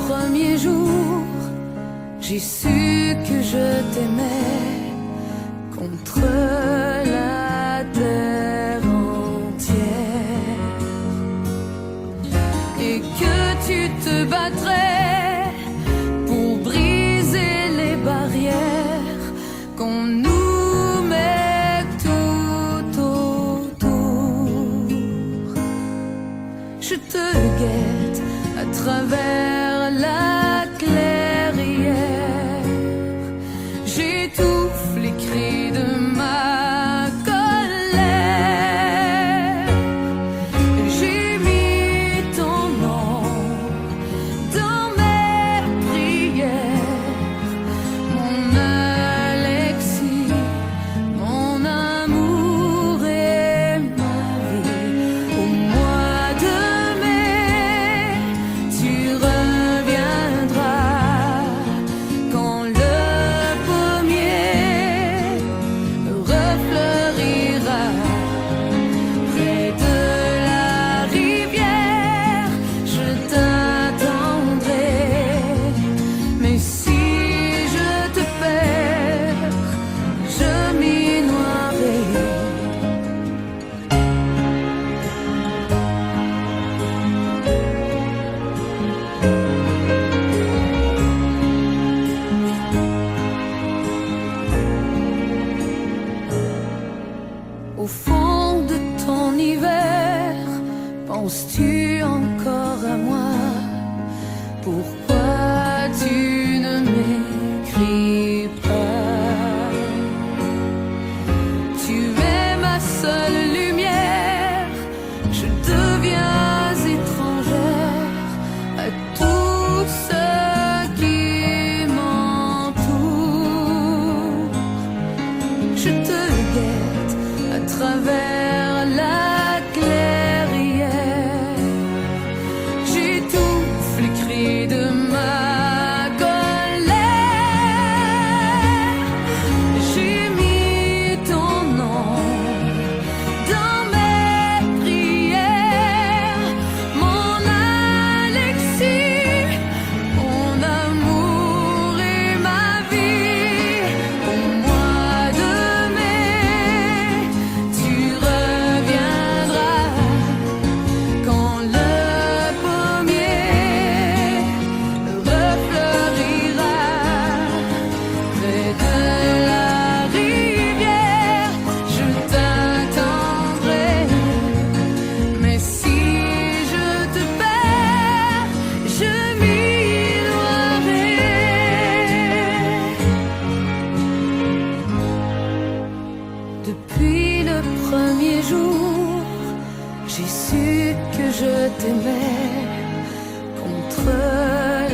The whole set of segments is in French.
premier jour, j'ai su que je t'aimais contre la terre entière et que tu te battrais pour briser les barrières qu'on nous met tout autour. Je te guette à travers la clairière, j'étouffe les cris de ma colère. J'ai mis ton nom dans mes prières, mon Alexis, mon amour et ma vie. Au mois de mai, tu reviendras quand le pommier refleurira près de la rivière. Je t'attendrai, mais si je te perds, je m'y noierai. Au fond de ton hiver, penses-tu encore à moi? Pourquoi tu ne m'écris pas? Tu es ma seule lumière, je deviens étrangère à tout ce qui m'entoure. Je te guette à travers la clairière, j'étouffe les cris de ma colère. J'ai mis ton nom dans mes prières, mon Alexis, mon amour et ma vie. Au mois de mai, tu reviendras quand le pommier refleurira près de la rivière. Je t'attendrai, mais si je te perds, je m'y noierai. Depuis le premier jour, j'ai su que je t'aimais contre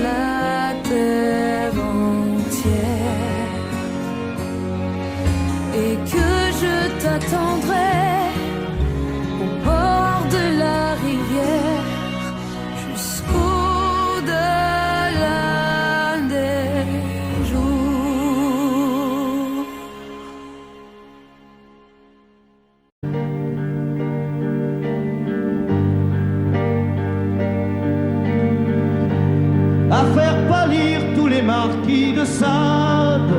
la terre entière et que je t'attendrai au bord de la rivière jusqu'au-delà des jours. À faire pâlir tous les marquis de Sade,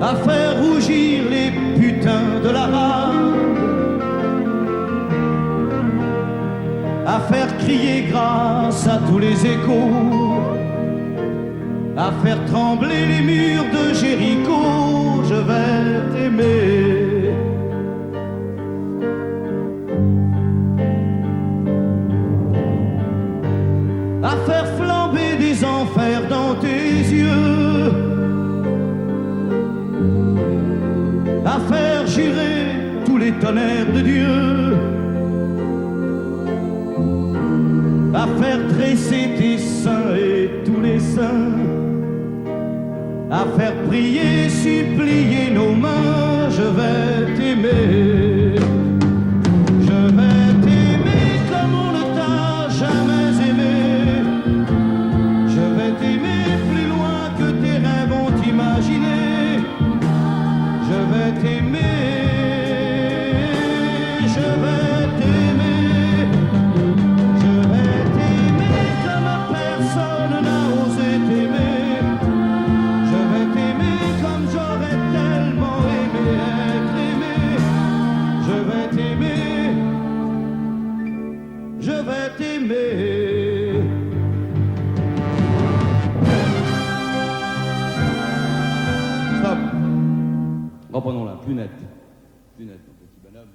à faire rougir les putains de la rade, à faire crier grâce à tous les échos, à faire trembler les murs de Jéricho. Je vais t'aimer. À faire flamber des enfers dans tes yeux, à faire jurer tous les tonnerres de Dieu, à faire tresser tes seins et tous les saints, à faire prier, supplier nos mains. Je vais t'aimer. Je vais t'aimer comme on ne t'a jamais aimé. Je vais t'aimer plus loin que tes rêves ont imaginé. Je vais t'aimer, je vais t'aimer. je vais t'aimer. Stop. Reprenons-la, plus net. Plus net, mon petit bonhomme.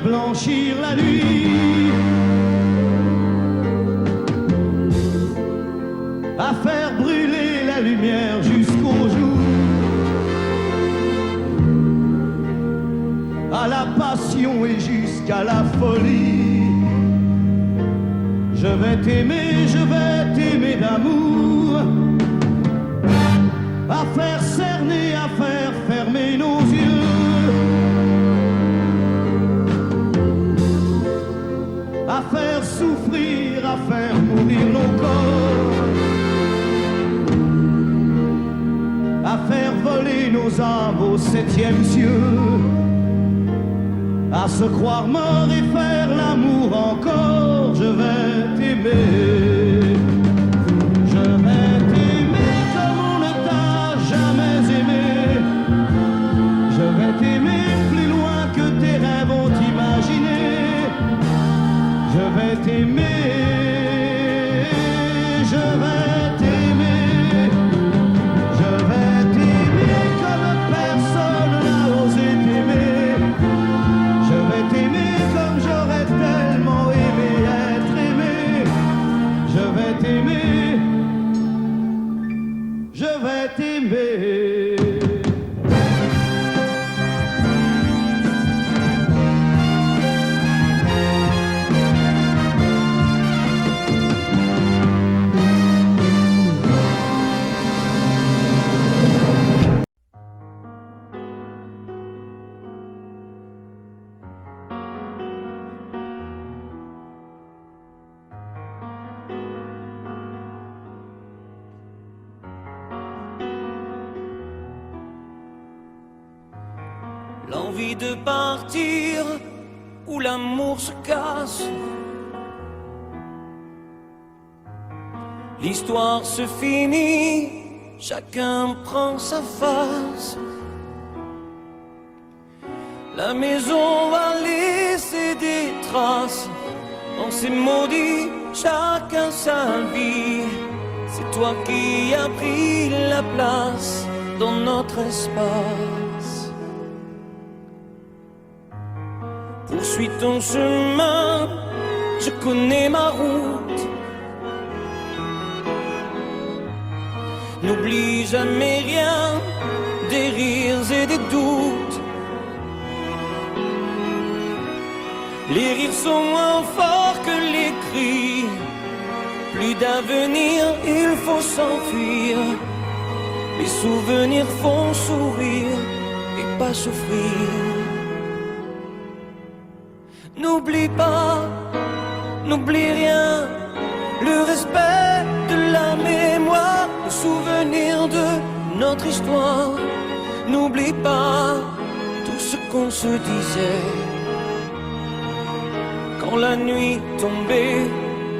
Blanchir la nuit, à faire brûler la lumière jusqu'au jour, à la passion et jusqu'à la folie. Je vais t'aimer d'amour, à faire cerner, à faire fermer nos yeux, à faire souffrir, à faire mourir nos corps, à faire voler nos âmes au 7e cieux, à se croire mort et faire l'amour encore. Je vais t'aimer, je vais t'aimer comme on ne t'a jamais aimé. Je vais t'aimer plus loin que tes rêves ont imaginé. Je vais t'aimer, je vais t'aimer, je vais t'aimer comme personne n'a osé t'aimer. Je vais t'aimer comme j'aurais tellement aimé être aimé. Je vais t'aimer, je vais t'aimer. L'envie de partir où l'amour se casse. L'histoire se finit, chacun prend sa face. La maison va laisser des traces. On s'est maudit, chacun sa vie. C'est toi qui as pris la place dans notre espace. Poursuis ton chemin, je connais ma route. N'oublie jamais rien, des rires et des doutes. Les rires sont moins forts que les cris. Plus d'avenir, il faut s'enfuir. Les souvenirs font sourire et pas souffrir. N'oublie pas, n'oublie rien, le respect de la mémoire, le souvenir de notre histoire. N'oublie pas tout ce qu'on se disait quand la nuit tombait,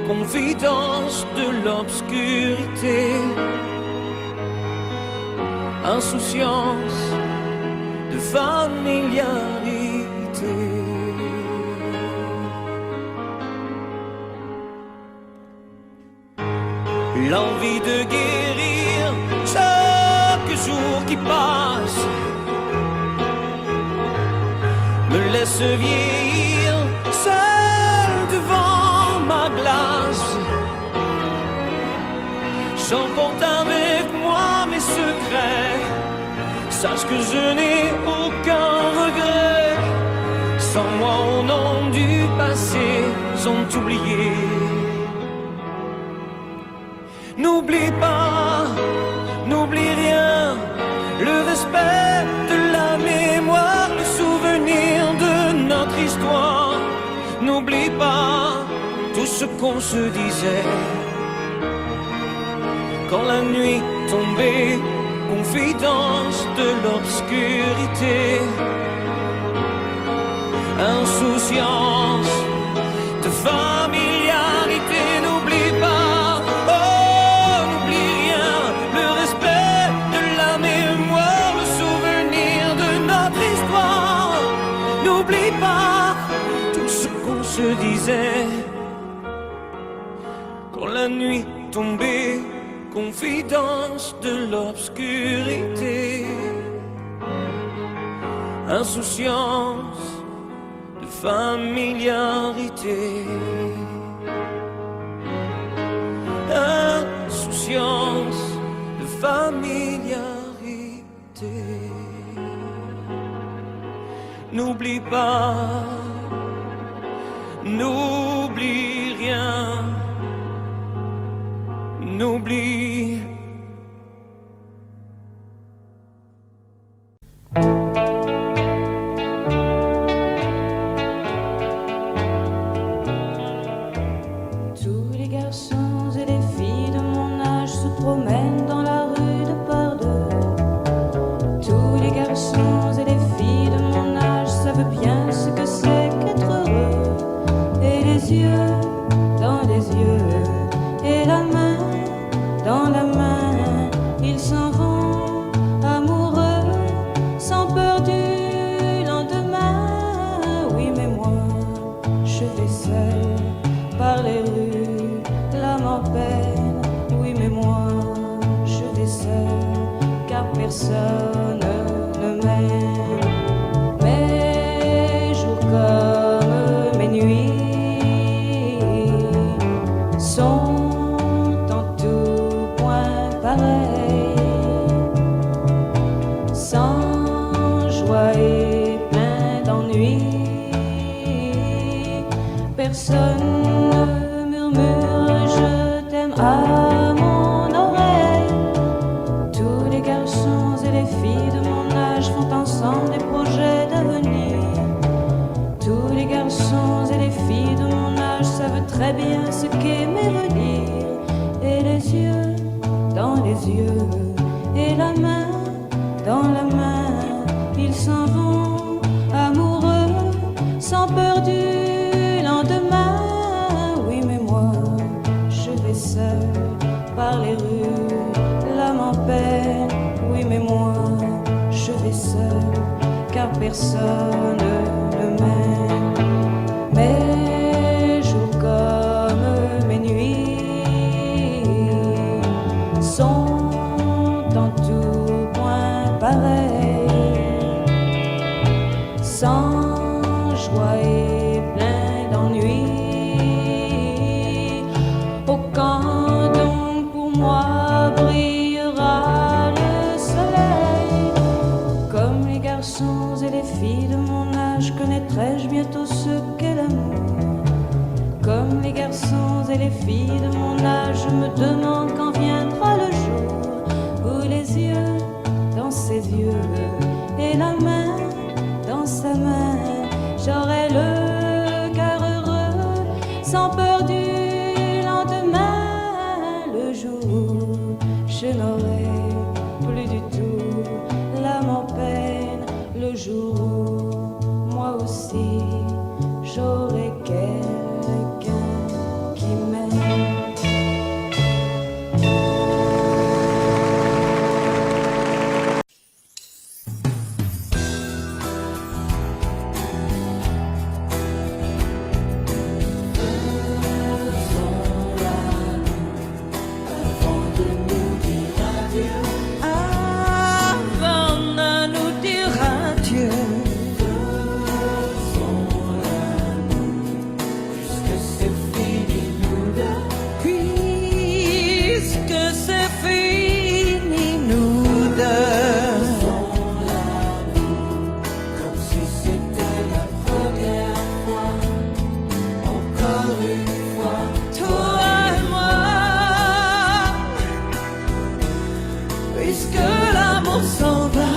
confidence de l'obscurité, insouciance de familiarité. L'envie de guérir chaque jour qui passe me laisse vieillir seul devant ma glace. J'emporte avec moi mes secrets. Sache que je n'ai aucun regret. Sans moi au nom du passé sont oubliés. N'oublie pas, n'oublie rien, le respect de la mémoire, le souvenir de notre histoire. toi, n'oublie pas tout ce qu'on se disait. Quand la nuit tombait, confidence de l'obscurité, insouciance de familiarité, n'oublie pas, oh, n'oublie rien, le respect de la mémoire, le souvenir de notre histoire. N'oublie pas tout ce qu'on se disait. Quand la nuit tombait, confidence de l'obscurité, insouciance de familiarité, insouciance de familiarité. N'oublie pas, n'oublie rien, n'oublie. Tous les garçons et les filles de mon âge se promènent dans la rue de par deux. Tous les garçons et les filles de mon âge savent bien ce que c'est qu'être heureux. Et les yeux dans les yeux, et la main dans la main, ils s'en vont amoureux, sans peur du lendemain. Oui, mais moi, je vais seul par les rues, l'âme en peine. Oui, mais moi, je vais seul, car personne ne m'aime. Mes jours comme mes nuits sont en tout point pareils, sans joie et plein d'ennui. Personne ne murmure je t'aime à mon oreille. Tous les garçons et les filles de mon âge font ensemble des projets d'avenir. Tous les garçons et les filles de mon âge savent très bien ce qu'aimer veut dire. Et les yeux dans les yeux, et la main dans la main, ils s'en vont amoureux, sans peur du lendemain. Oui, mais moi, je vais seul par les rues, l'âme en peine. Oui, mais moi, je vais seul, car personne ne m'aime. Mes jours comme mes nuits sont en tout point pareils, sans joie et plein d'ennui. Oh, quand donc pour moi brillera le soleil, comme les garçons et les filles de mon âge, connaîtrai-je bientôt ce qu'est l'amour. Comme les garçons et les filles de mon âge, je me demande quand viendra le jour où les yeux dans ses yeux, et la main dans sa main, j'aurai le cœur heureux, sans peur du lendemain. Le jour où je n'aurai plus du tout l'âme en peine, le jour où moi aussi j'aurai quelqu'un qui m'aime. Avant de nous dire adieu, puisque c'est fini nous deux, puisque c'est fini nous deux, comme si c'était la première fois, encore une fois, toi et moi, puisque l'amour s'en va.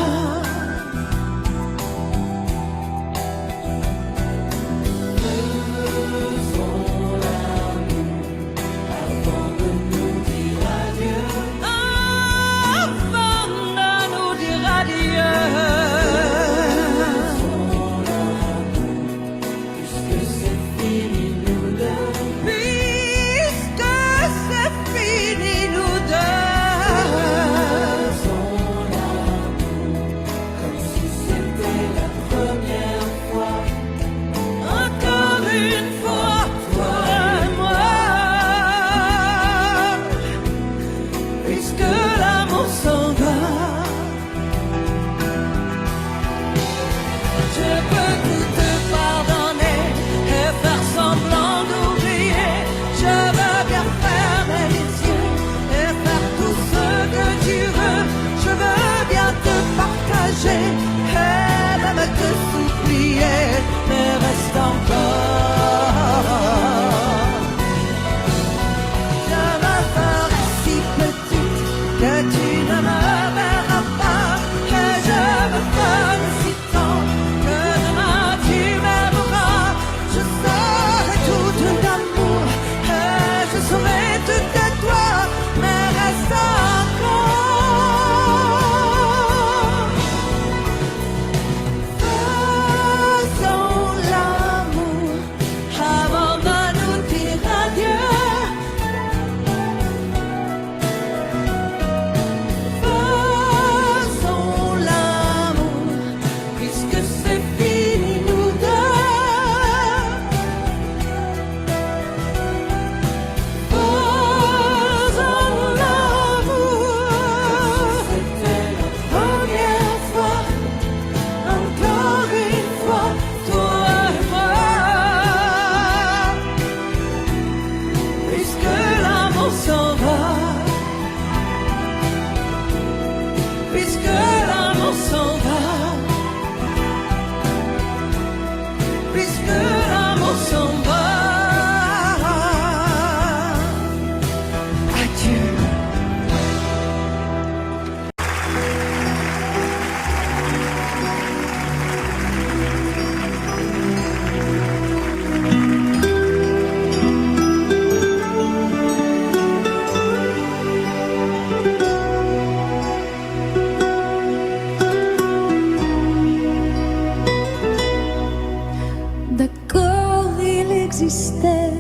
D'accord, il existait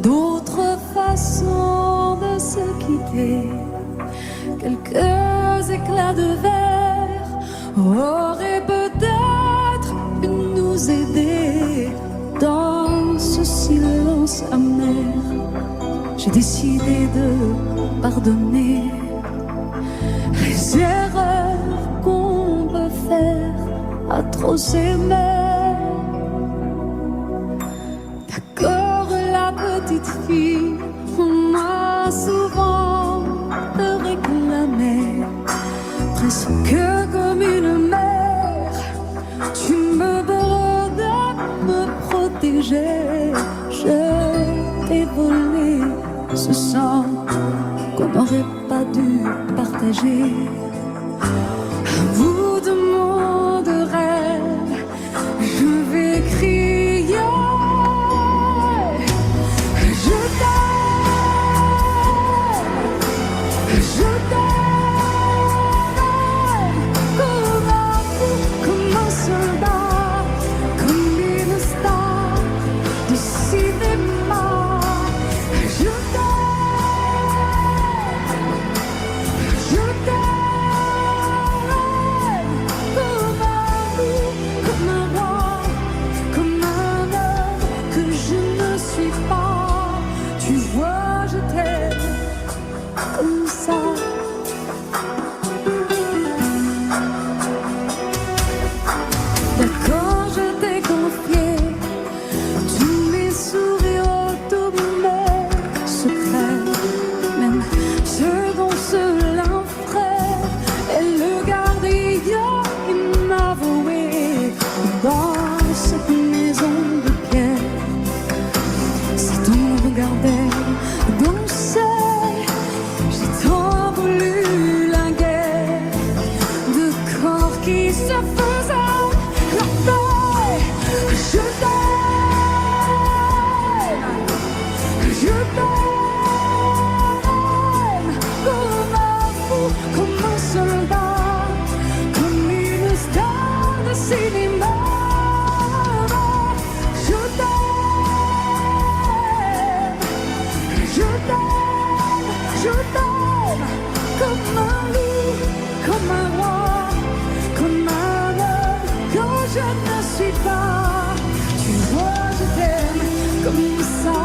d'autres façons de se quitter. Quelques éclats de verre auraient peut-être pu nous aider. Dans ce silence amer, j'ai décidé de pardonner les erreurs qu'on peut faire à trop s'aimer. D'accord, la petite fille m'a souvent réclamé, presque comme une mère. Tu me donnes de me protéger. Je t'ai volé ce sang qu'on n'aurait pas dû partager. À bout de mots de rêve, je vais crier. Je t'aime, je t'aime, comme un fou, comme un soldat, comme une star du cinéma. Je t'aime, comme un fou, comme un roi, comme un homme que je ne suis pas. Tu vois, je t'aime comme ça. D'accord, je t'ai confié tous mes sourires, tous mes secrets, même ceux dont seul un frère est le gardien inavoué. Dans cette maison de pierre, si ton regardait danser, j'ai tant voulu la guerre de corps qui se faisaient la paix. Je t'aime, comme un fou, comme un soldat, comme une star de cinéma. Je t'aime, comme un loup, comme un roi, comme un homme que je ne suis pas. Tu vois, je t'aime comme ça.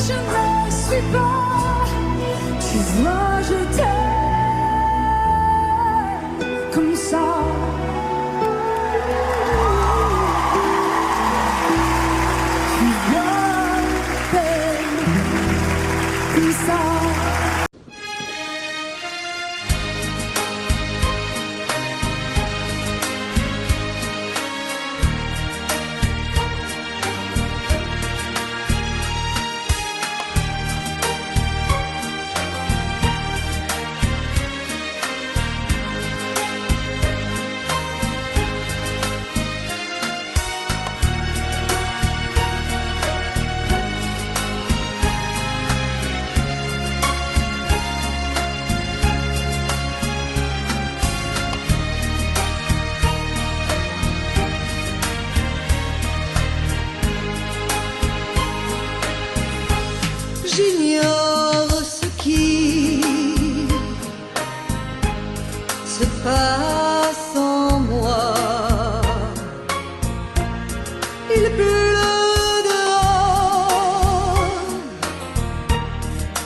Je ne suis pas, tu vois, je t'aime comme ça. Tu vois, je t'aime comme ça. J'ignore ce qui se passe en moi. Il pleut dehors,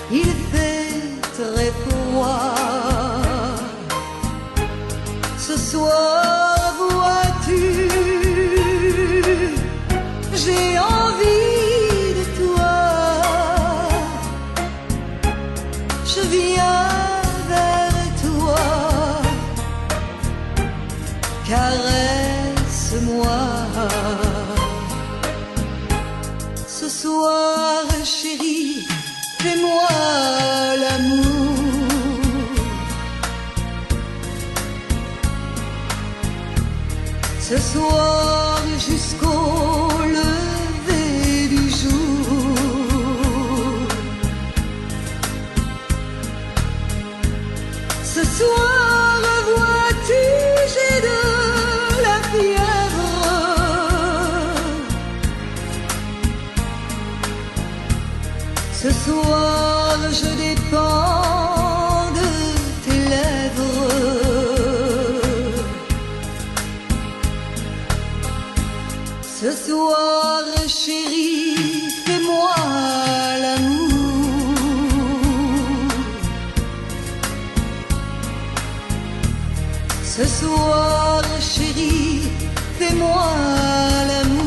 il fait très froid. Ce soir, vois-tu, Ce soir je dépends de tes lèvres. Ce soir chérie, fais-moi l'amour. Ce soir chérie, fais-moi l'amour.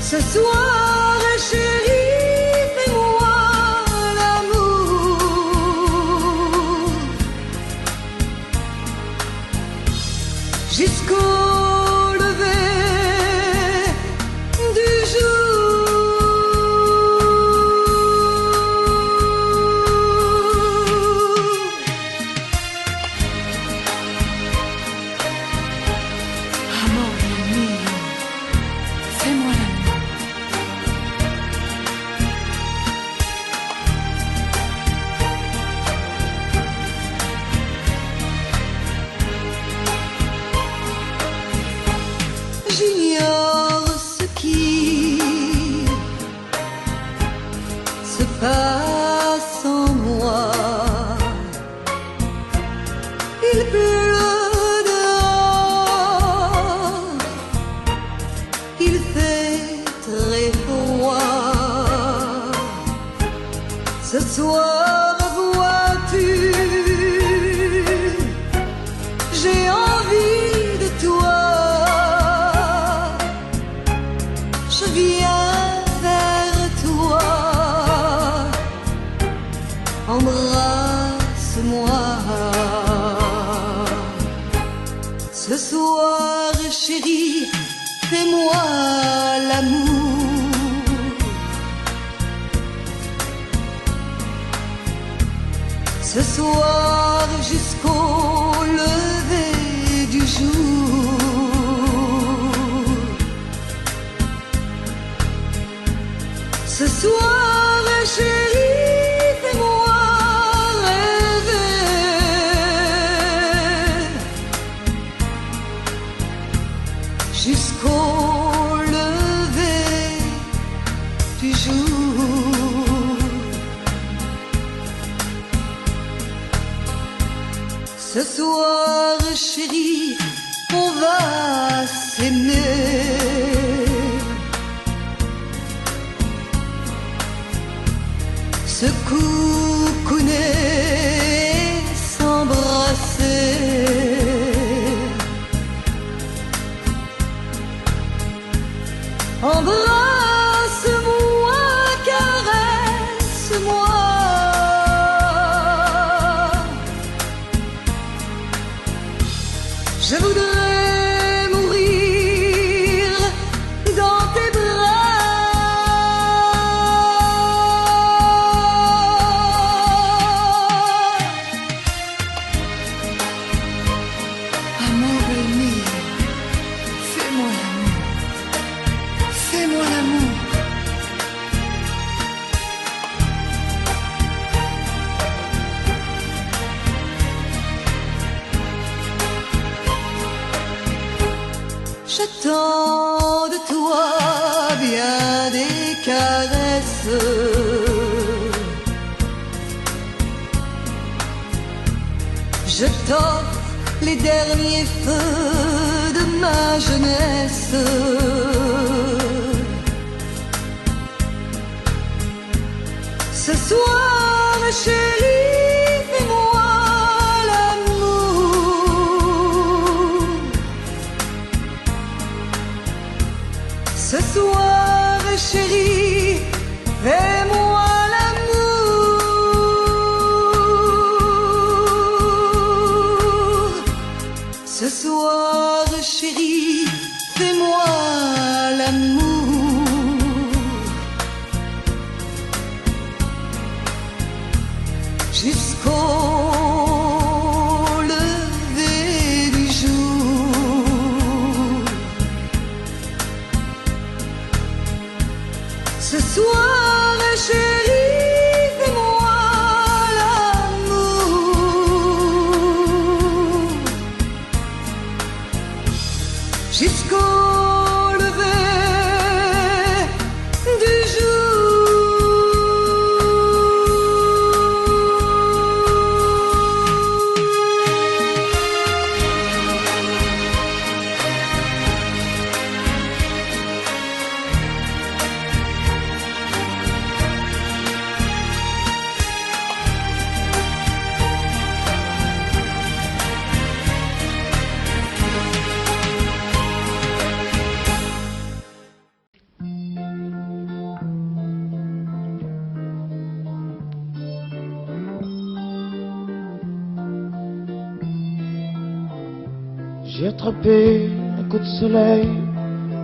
Ce soir chérie, fais-moi l'amour. Jusqu'au lever du Amore mio, fais-moi l'amour. J'ignore ce qui se passe en moi. Il pleut dehors, il fait très froid. Ce soir, vois-tu, j'ai envie de toi. Je viens vers toi, embrasse-moi. Ce soir, chérie, fais-moi l'amour. Ce soir, jusqu'au lever du jour. Ce soir, chérie, fais-moi rêver. Jusqu'au lever du jour. Ce soir, chérie, on va s'aimer. Se coucouner, s'embrasser. Embrasse-moi, caresse-moi. Je voudrais mourir dans tes Amore mio, fais-moi l'amour. Fais-moi l'amour. J'attends de toi bien des caresses. Je t'offre les derniers feux de ma jeunesse. Ce soir, chérie, fais-moi l'amour. Ce soir, chérie, fais-moi l'amour. Ce soir, chérie, fais-moi l'amour. Jusqu'au lever du jour. Ce soir, chérie, fais-moi l'amour. Jusqu'au J'ai attrapé un coup de soleil,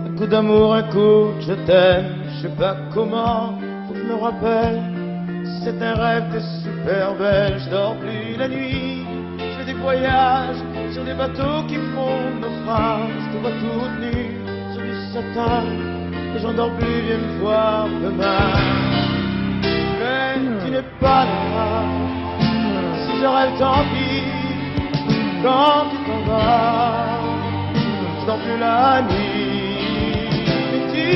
un coup d'amour, un coup de je t'aime. Je sais pas comment, faut que je me rappelle. C'est un rêve, t'es super belle. Je dors plus la nuit, je fais des voyages sur des bateaux qui font naufrage. Je te vois toute nue sur du satin et j'en dors plus, viens me voir demain. Mais tu n'es pas là, si je rêve tant pis. Quand tu t'en vas, je dors plus la nuit. Mais tu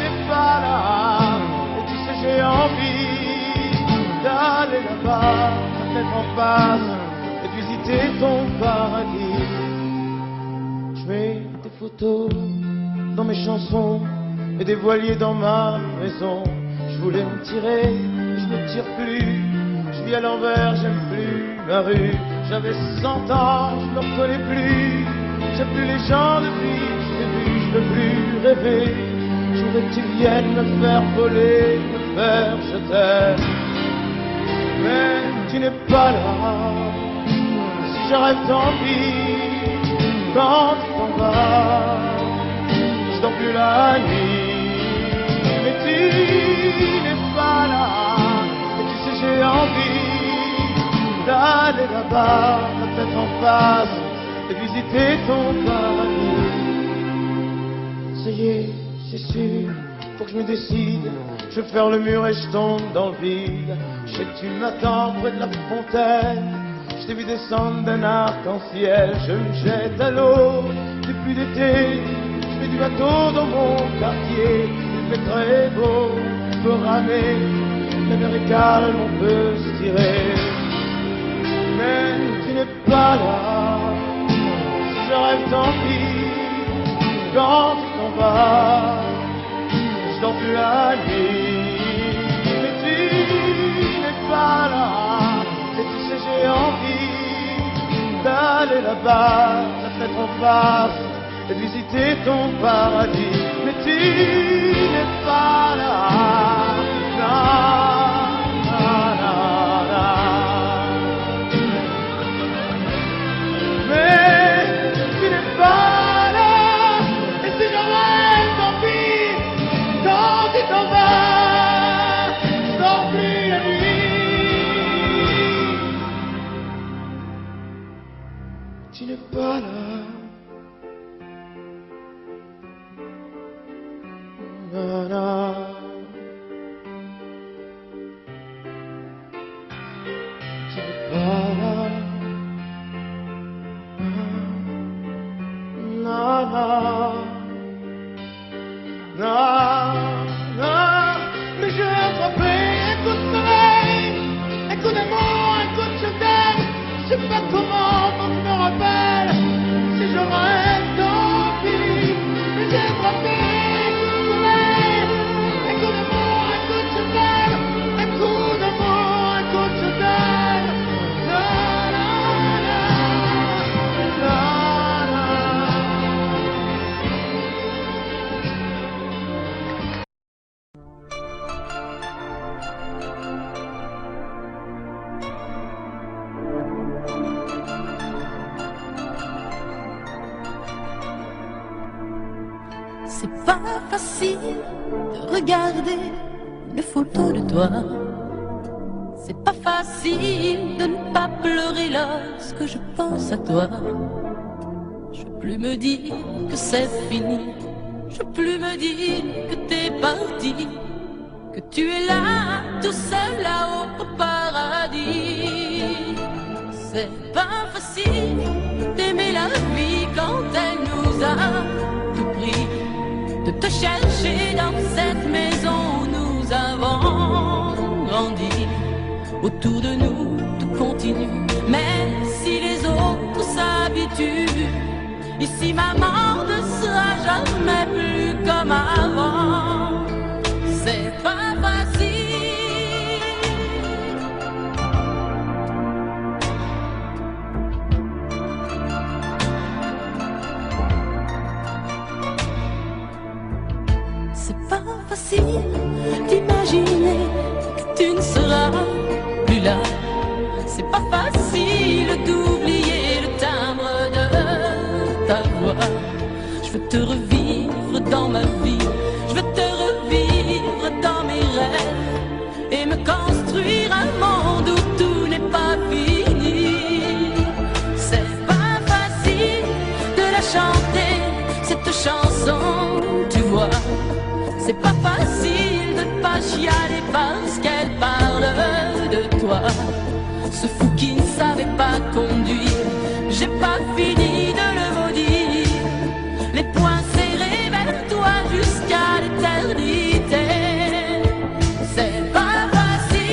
n'es pas là, et tu sais j'ai envie d'aller là-bas, de mettre en face et de visiter ton paradis. Je mets des photos dans mes chansons et des voiliers dans ma maison. Je voulais me tirer, mais je me tire plus. Je vis à l'envers, j'aime plus ma rue. J'avais 100 ans, je me reconnais plus. J'aime plus les gens depuis que je t'ai vu, je veux plus rêver. Je voudrais que tu viennes me faire voler, me faire je t'aime. Mais tu n'es pas là, si je rêve tant pis. Quand tu t'en vas, je dors plus la nuit. Mais tu n'es pas là, et tu sais j'ai envie d'aller là-bas, la tête en face, et visiter ton paradis. Ça y est, c'est sûr, faut que je me décide. Je vais faire le mur et je tombe dans le vide. Je sais que tu m'attends près de la fontaine. Je t'ai vu descendre d'un arc-en-ciel. Je me jette à l'eau depuis l'été. Je fais du bateau dans mon quartier. Il fait très beau, on peut ramer. La mer est calme, on peut se tirer. Mais tu n'es pas là, si je rêve tant pis. Quand tu t'en vas, je dors plus la nuit. Mais tu n'es pas là, et tu sais j'ai envie d'aller là-bas, la tête en face, et visiter ton paradis. Mais tu n'es pas là, non, non, non, non. Mais tu n'es pas là, et si je rêve, tant pis. Quand tu t'en vas, je dors plus la nuit. Tu n'es pas là. Na, na. Tu n'es pas là. Na, na. Na, na. Mais je vais attraper un coup de soleil, un coup d'amour, un coup de je t'aime. Je sais pas comment, faut que je me rappelle. Si je rêve, tant pis. Mais j'ai attrapé un coup de soleil, un coup d'amour, un coup de je t'aime. Un coup d'amour, un coup de je t'aime. Na, na, na, na, na. C'est pas facile de regarder une photo de toi. C'est pas facile de ne pas pleurer lorsque je pense à toi. Je veux plus me dire que c'est fini. Je veux plus me dire que t'es parti. Que tu es là, tout seul là-haut au paradis. C'est pas facile d'aimer la vie quand elle nous a tout pris. De te chercher dans cette maison où nous avons grandi. Autour de nous, tout continue, même si les autres s'habituent. Ici, maman ne sera jamais plus comme avant. C'est pas facile. C'est pas facile d'imaginer que tu ne seras plus là. C'est pas facile d'oublier le timbre de ta voix. Je veux te revivre dans ma vie, je veux te revivre dans mes rêves et me construire un monde où tout n'est pas fini. C'est pas facile de la chanter, cette chanson, tu vois. C'est pas facile de ne pas chialer parce qu'elle parle de toi. Ce fou qui ne savait pas conduire, j'ai pas fini de le maudire. Les poings serrés vers toi jusqu'à l'éternité. C'est pas facile.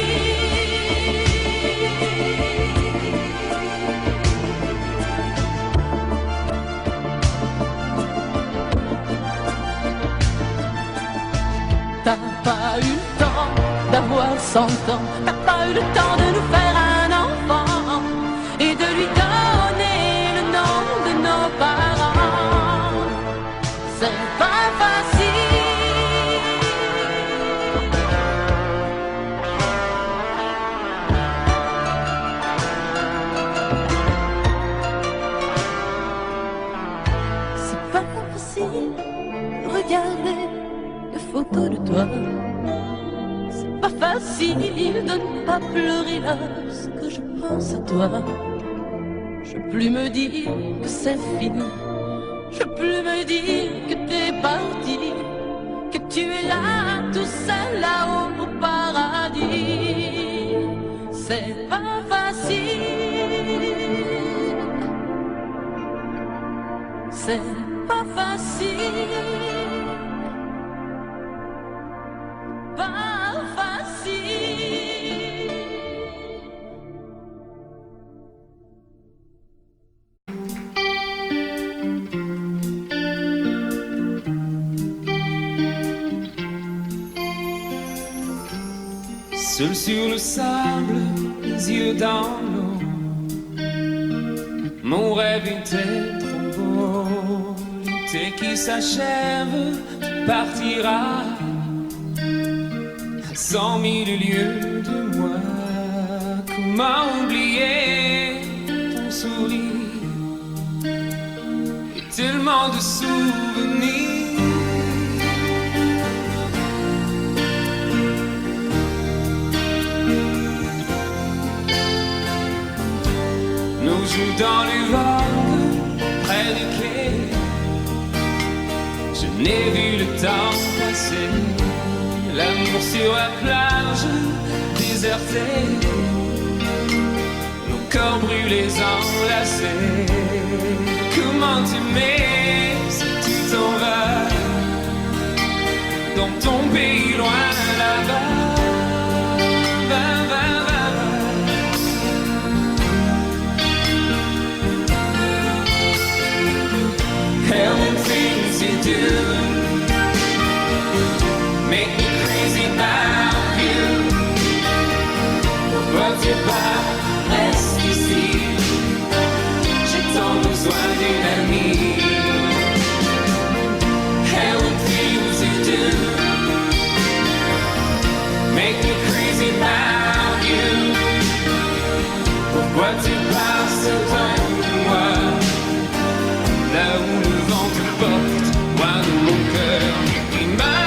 T'as pas eu le temps d'avoir 100 ans, t'as pas eu le temps de nous faire un enfant et de lui donner le nom de nos parents. C'est pas facile. C'est pas facile de regarder les photos de toi. C'est pas facile de ne pas pleurer lorsque je pense à toi. Je peux plus me dire que c'est fini, je peux plus me dire que t'es parti, que tu es là, tout seul là-haut au paradis. C'est pas facile. C'est pas facile. Pas facile. Seul sur le sable, les yeux dans l'eau, mon rêve était trop beau. L'été qui s'achève, tu partiras à 100 000 lieues de moi. Comment oublier ton sourire et tellement de souvenirs. Nous jouons dans les vagues près du quai. Je n'ai vu le temps passer. L'amour sur la plage désertée, nos corps brûlés enlacés. Comment t'aimer si tu t'en vas dans ton pays loin là-bas. Hell and things you do make me crazy about you. Pourquoi tu pars, reste ici. J'ai tant besoin d'une amie. Hell and things you do make me crazy about you. Pourquoi tu pars si loin de moi, là où le vent te porte, loin de mon cœur qui bat.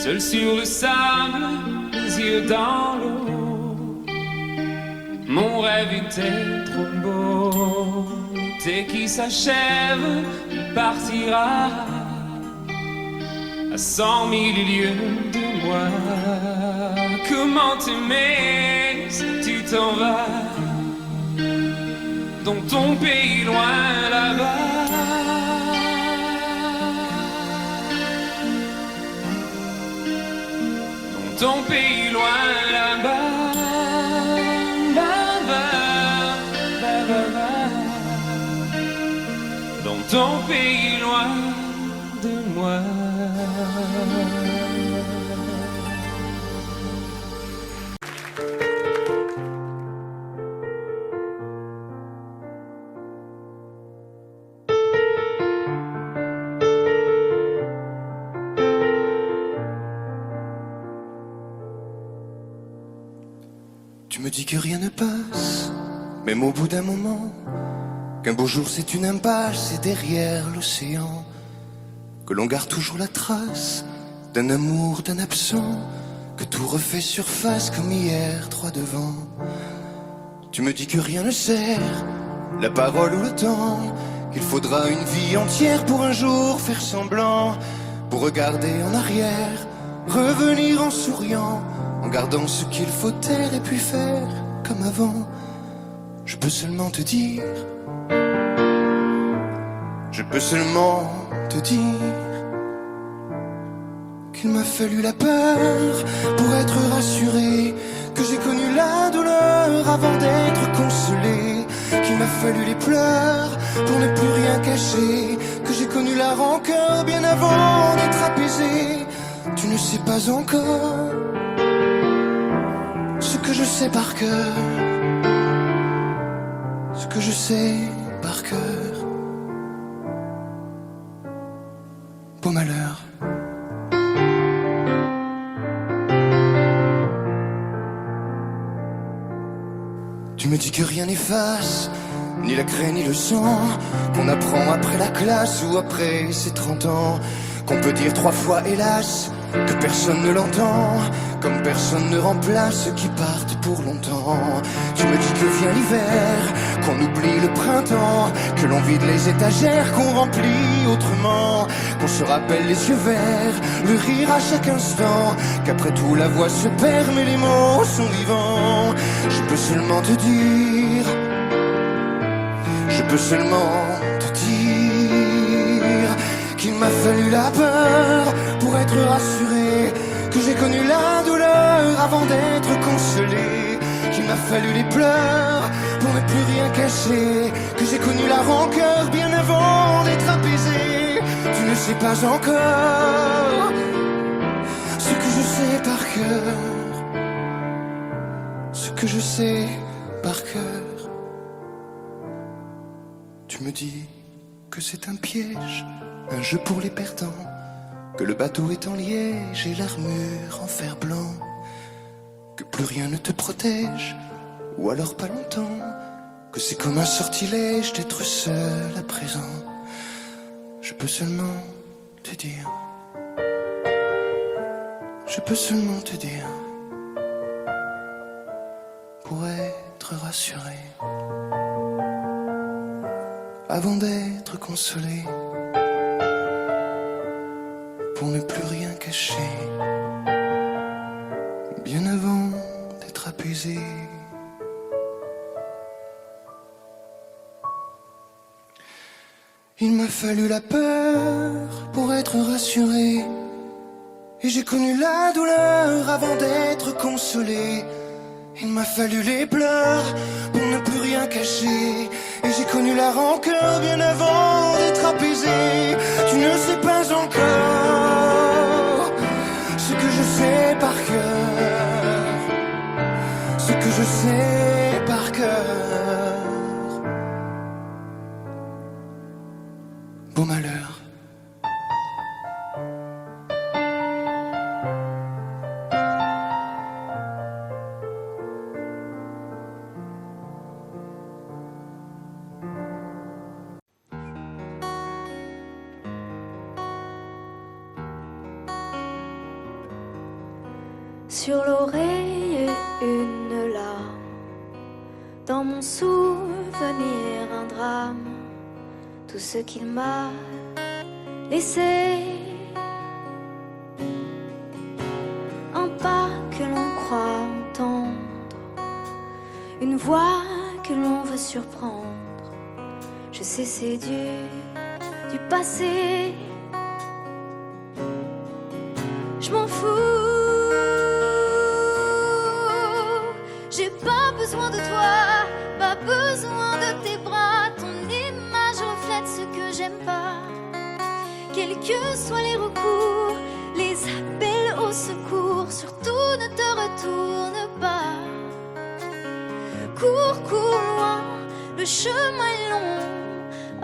Seul sur le sable, les yeux dans l'eau, mon rêve était trop beau. L'été qui s'achève, il partira à 100 000 lieues de moi. Comment t'aimer si tu t'en vas dans ton pays loin là-bas? Dans ton pays loin là-bas, dans ton pays loin de moi. Tu me dis que rien ne passe, même au bout d'un moment, qu'un beau jour c'est une impasse et derrière l'océan, que l'on garde toujours la trace d'un amour, d'un absent, que tout refait surface comme hier, droit devant. Tu me dis que rien ne sert, la parole ou le temps, qu'il faudra une vie entière pour un jour faire semblant, pour regarder en arrière, revenir en souriant, en gardant ce qu'il faut taire et puis faire comme avant. Je peux seulement te dire, je peux seulement te dire qu'il m'a fallu la peur pour être rassuré, que j'ai connu la douleur avant d'être consolé, qu'il m'a fallu les pleurs pour ne plus rien cacher, que j'ai connu la rancœur bien avant d'être apaisé. Tu ne sais pas encore ce que je sais par cœur, ce que je sais par cœur. Beau malheur. Tu me dis que rien n'efface, ni la craie ni le sang, qu'on apprend après la classe ou après ses 30 ans, qu'on peut dire 3 fois hélas, que personne ne l'entend, comme personne ne remplace ceux qui partent pour longtemps. Tu me dis que vient l'hiver, qu'on oublie le printemps, que l'on vide les étagères, qu'on remplit autrement, qu'on se rappelle les yeux verts, le rire à chaque instant, qu'après tout la voix se perd mais les mots sont vivants. Je peux seulement te dire, je peux seulement te dire qu'il m'a fallu la peur pour être rassuré, que j'ai connu la douleur avant d'être consolé, qu'il m'a fallu les pleurs pour ne plus rien cacher, que j'ai connu la rancœur bien avant d'être apaisé. Tu ne sais pas encore ce que je sais par cœur, ce que je sais par cœur. Tu me dis que c'est un piège, un jeu pour les perdants, que le bateau est en liège et l'armure en fer blanc, que plus rien ne te protège, ou alors pas longtemps, que c'est comme un sortilège d'être seul à présent. Je peux seulement te dire, je peux seulement te dire, pour être rassuré, avant d'être consolé, pour ne plus rien cacher, bien avant d'être apaisé. Il m'a fallu la peur pour être rassuré, et j'ai connu la douleur avant d'être consolé. Il m'a fallu les pleurs pour ne plus rien cacher, et j'ai connu la rancœur bien avant d'être apaisé. Tu ne sais pas encore ce que je sais par cœur, ce que je sais par cœur. Beau malheur. Sur l'oreille une larme, dans mon souvenir un drame, tout ce qu'il m'a laissé, un pas que l'on croit voit que l'on veut surprendre. Je sais, c'est du passé. Je m'en fous. J'ai pas besoin de toi, pas besoin de tes bras. Ton image reflète ce que j'aime pas. Quels que soient les recours, les appels au secours, surtout ne te retourne pas. Cours, cours loin, le chemin est long,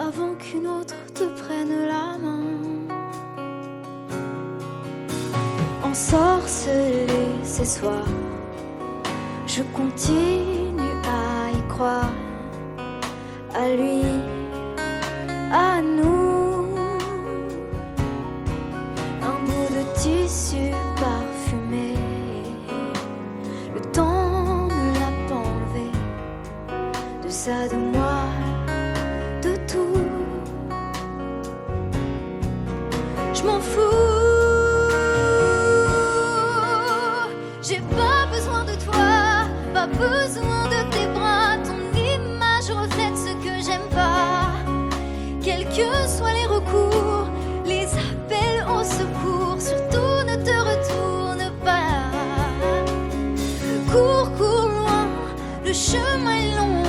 avant qu'une autre te prenne la main. Ensorcelé ces soirs, je continue à y croire, à lui, à nous. Un bout de tissu parfumé, le temps ne l'a pas enlevé, de ça, de moi, de tout. Je m'en fous. J'ai pas besoin de toi, pas besoin de tes bras. Ton image reflète ce que j'aime pas. Quels que soient les recours, les appels au secours, surtout ne te retourne pas. Cours, cours loin, le chemin est long,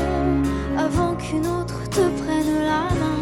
avant qu'une autre te prenne la main.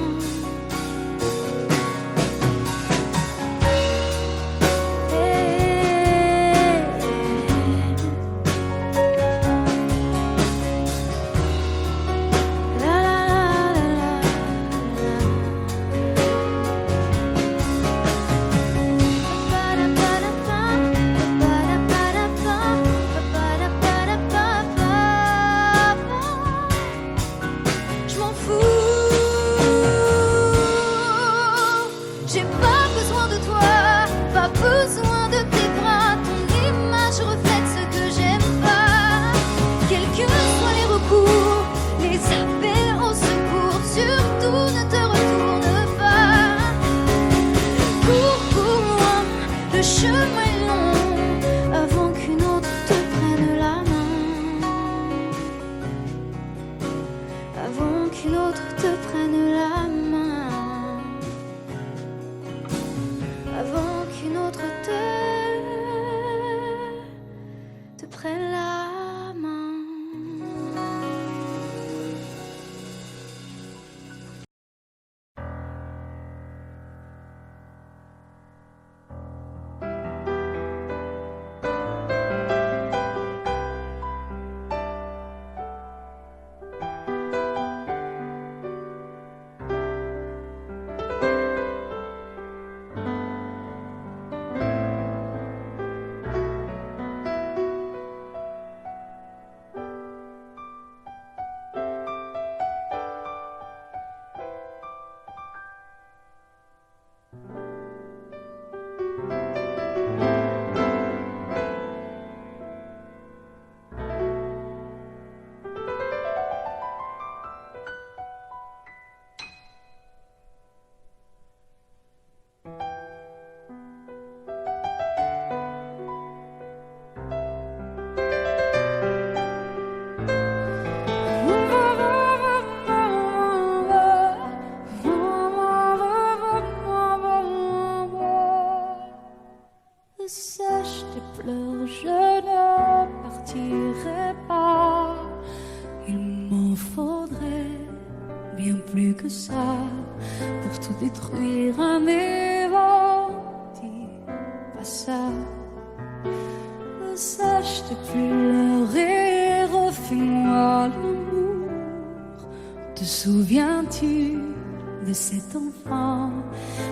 De cet enfant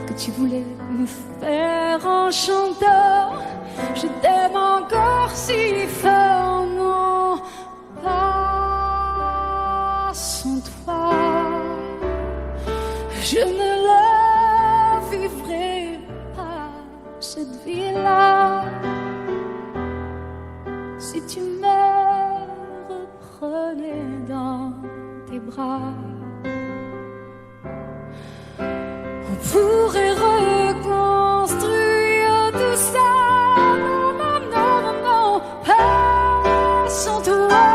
que tu voulais me faire en chantant. Je t'aime encore si fort, non, pas sans toi. Je ne la vivrai pas, cette vie-là, si tu me reprenais dans tes bras. On pourrait reconstruire tout ça. Non, non, non, non, non, pas sans toi.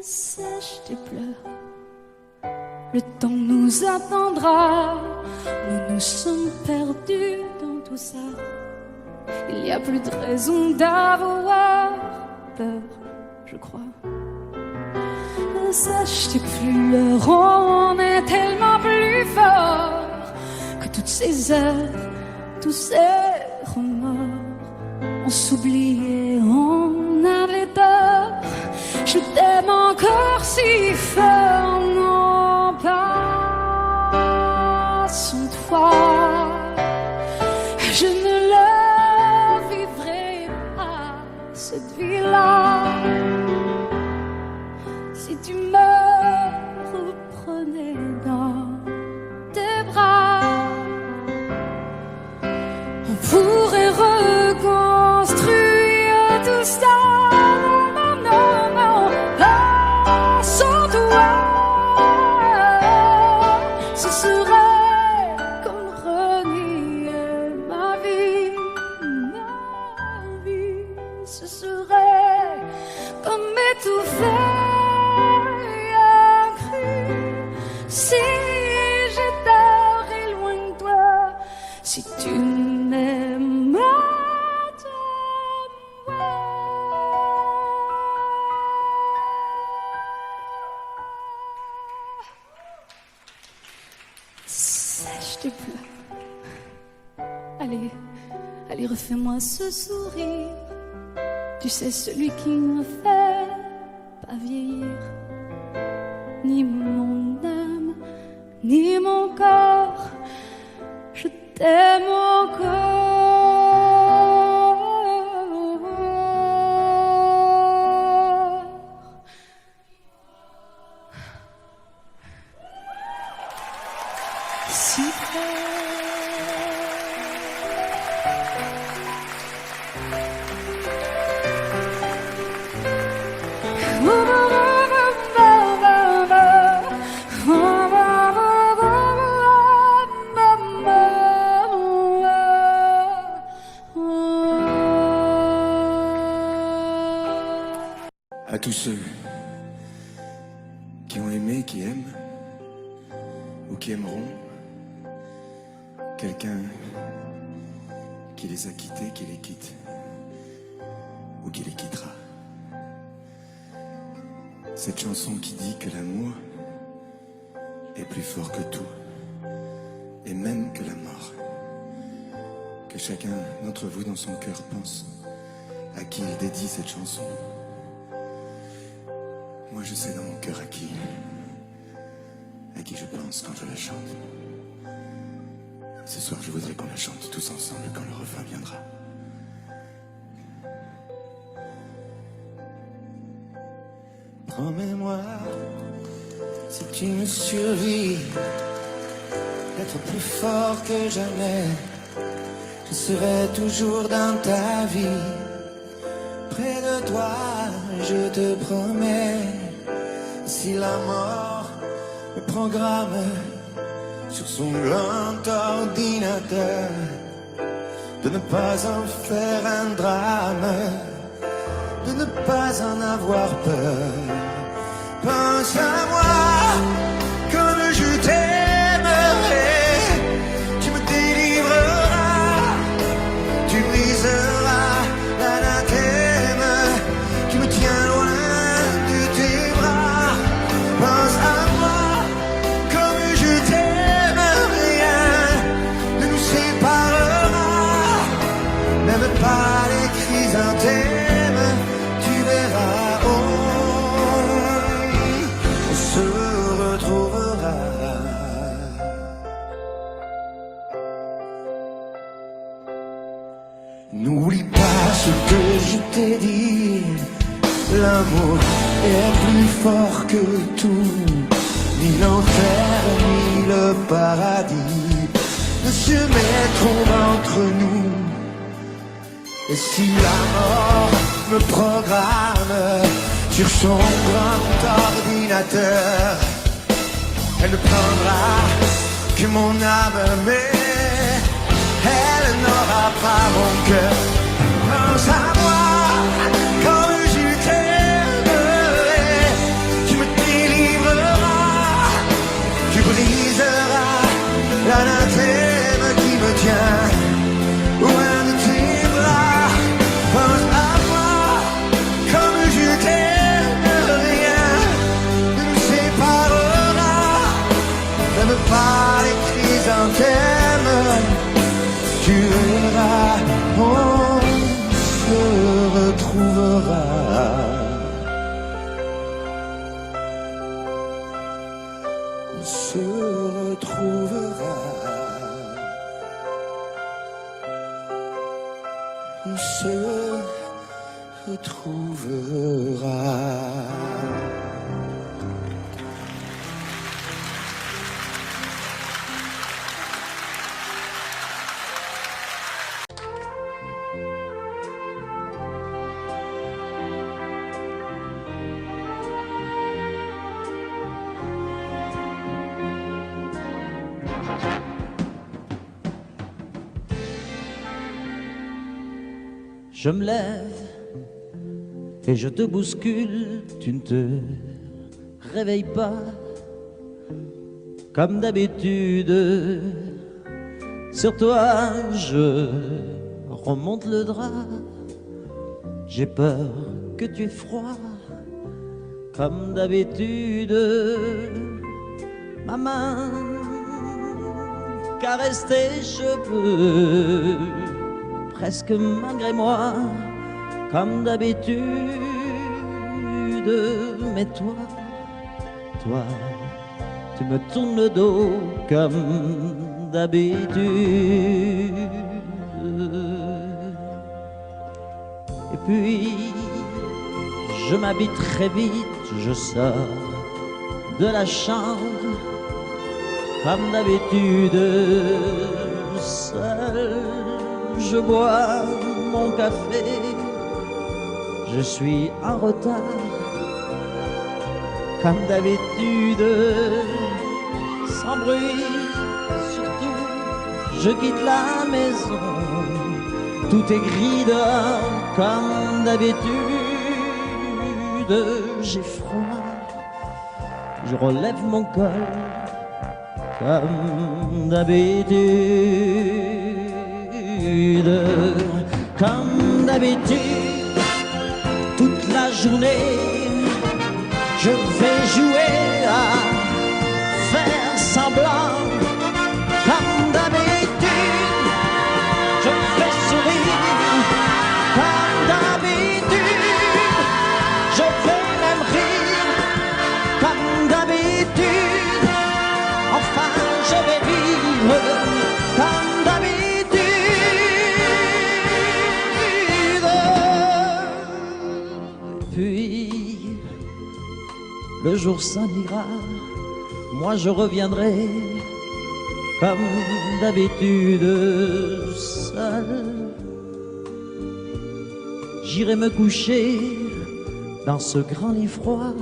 Sèche tes pleurs, le temps nous attendra. Nous nous sommes perdus dans tout ça. Il n'y a plus de raison d'avoir peur, je crois. Sèche tes pleurs, on est tellement plus fort que toutes ces heures, tous ces remords. On s'oubliait, on avait tort. Je t'aime encore si fort, non pas sans toi. Je ne la vivrai pas, cette vie-là. Si tu me reprenais dans tes bras, on pourrait reconstruire tout ça. Non, non, non, pas sans toi. Ce serait comme renier ma vie, ce serait comme m'étouffer. Si j'étais loin de toi, si tu m'aimes, sèche tes pleurs. Allez, allez, refais-moi ce sourire. Tu sais, celui qui me fait pas vieillir. Ni mon âme, ni mon corps, je t'aime encore. Si À tous ceux qui ont aimé, qui aiment, ou qui aimeront quelqu'un qui les a quittés, qui les quitte, ou qui les quittera. Cette chanson qui dit que l'amour est plus fort que tout, et même que la mort. Que chacun d'entre vous dans son cœur pense à qui il dédie cette chanson. Moi je sais dans mon cœur à qui je pense quand je la chante. Ce soir je voudrais qu'on la chante tous ensemble quand le refrain viendra. Promets-moi, si tu me survis, d'être plus fort que jamais. Je serai toujours dans ta vie, près de toi, je te promets. Si la mort me programme sur son grand ordinateur, de ne pas en faire un drame, de ne pas en avoir peur. Pense à moi comme je t'aimerai, tu me délivreras, tu briseras l'anathème qui me tient loin de tes bras. Pense à moi comme je t'aime, rien ne nous séparera, même pas les chrysanthèmes, tu verras, on se retrouvera. N'oublie pas ce que je t'ai dit, l'amour est plus fort que tout, ni l'enfer ni le paradis ne se mettront entre nous. Et si la mort me programme sur son grand ordinateur, elle ne prendra que mon âme, mais elle n'aura pas mon cœur. Pense à moi comme je t'aimerai, retrouvera. On se retrouvera. On se retrouvera. Je me lève et je te bouscule, tu ne te réveilles pas comme d'habitude. Sur toi, je remonte le drap. J'ai peur que tu aies froid comme d'habitude. Ma main caresse tes cheveux presque malgré moi, comme d'habitude. Mais toi, tu me tournes le dos comme d'habitude. Et puis, je m'habille très vite, je sors de la chambre, comme d'habitude, seul. Je bois mon café, je suis en retard, comme d'habitude, sans bruit, surtout, je quitte la maison, tout est gris dehors, comme d'habitude, j'ai froid, je relève mon col, comme d'habitude. Comme d'habitude, toute la journée, je vais jouer à faire semblant. Comme d'habitude, je fais sourire. Comme d'habitude, je vais même rire. Comme d'habitude, enfin je vais vivre. Comme d'habitude. Puis, le jour s'en ira, moi je reviendrai, comme d'habitude, seul. J'irai me coucher dans ce grand lit froid,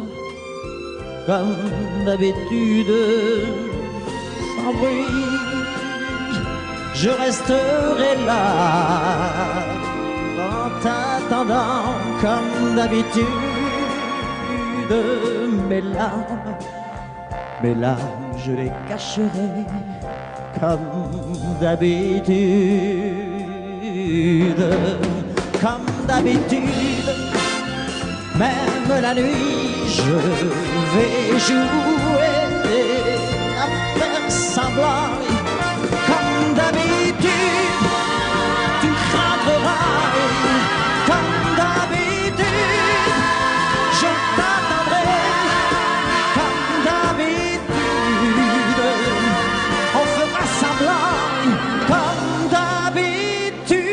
comme d'habitude, sans bruit. Je resterai là, en t'attendant, comme d'habitude. Mes larmes, je les cacherai, comme d'habitude. Comme d'habitude, même la nuit, je vais jouer à faire semblant. Comme d'habitude, tu craqueras. Comme d'habitude, je t'attendrai. Comme d'habitude, on fera semblant. Comme d'habitude.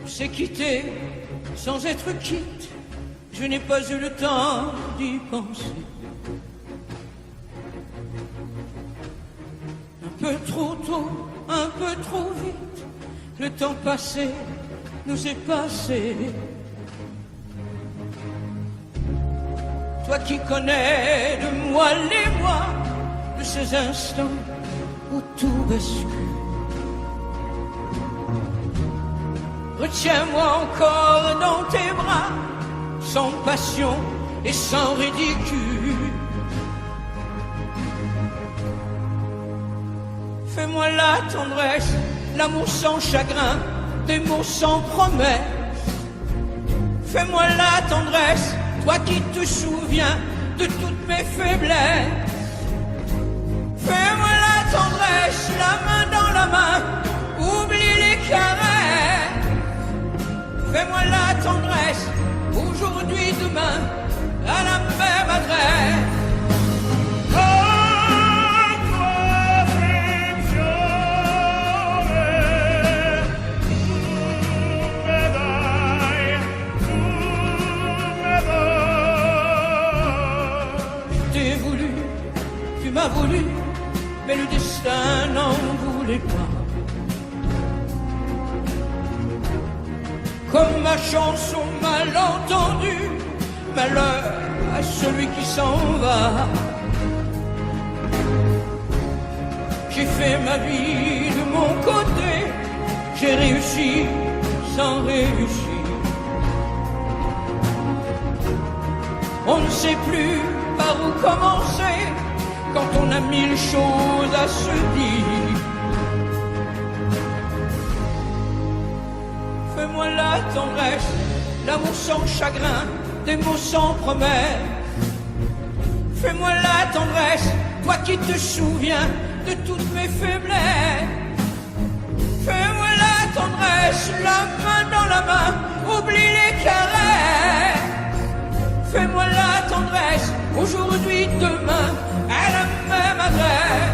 C'est quitté sans être quitte, je n'ai pas eu le temps d'y penser. Un peu trop tôt, un peu trop vite, le temps passé nous est passé. Toi qui connais de moi les mois, de ces instants où tout bascule. Retiens-moi encore dans tes bras, sans passion et sans ridicule. Fais-moi la tendresse l'amour sans chagrin, des mots sans promesse. Fais-moi la tendresse, toi qui te souviens de toutes mes faiblesses. Fais-moi la tendresse, la main dans la main, oublie les caresses. Fais-moi la tendresse, aujourd'hui, demain, à la même adresse. M'a voulu, mais le destin n'en voulait pas. Comme ma chanson mal entendue, malheur à celui qui s'en va. J'ai fait ma vie de mon côté, j'ai réussi sans réussir. On ne sait plus par où commencer quand on a mille choses à se dire. Fais-moi la tendresse, l'amour sans chagrin, des mots sans promesse. Fais-moi la tendresse, toi qui te souviens de toutes mes faiblesses. Fais-moi la tendresse, la main dans la main, oublie les caresses. Fais-moi la tendresse, aujourd'hui, demain, à la même adresse.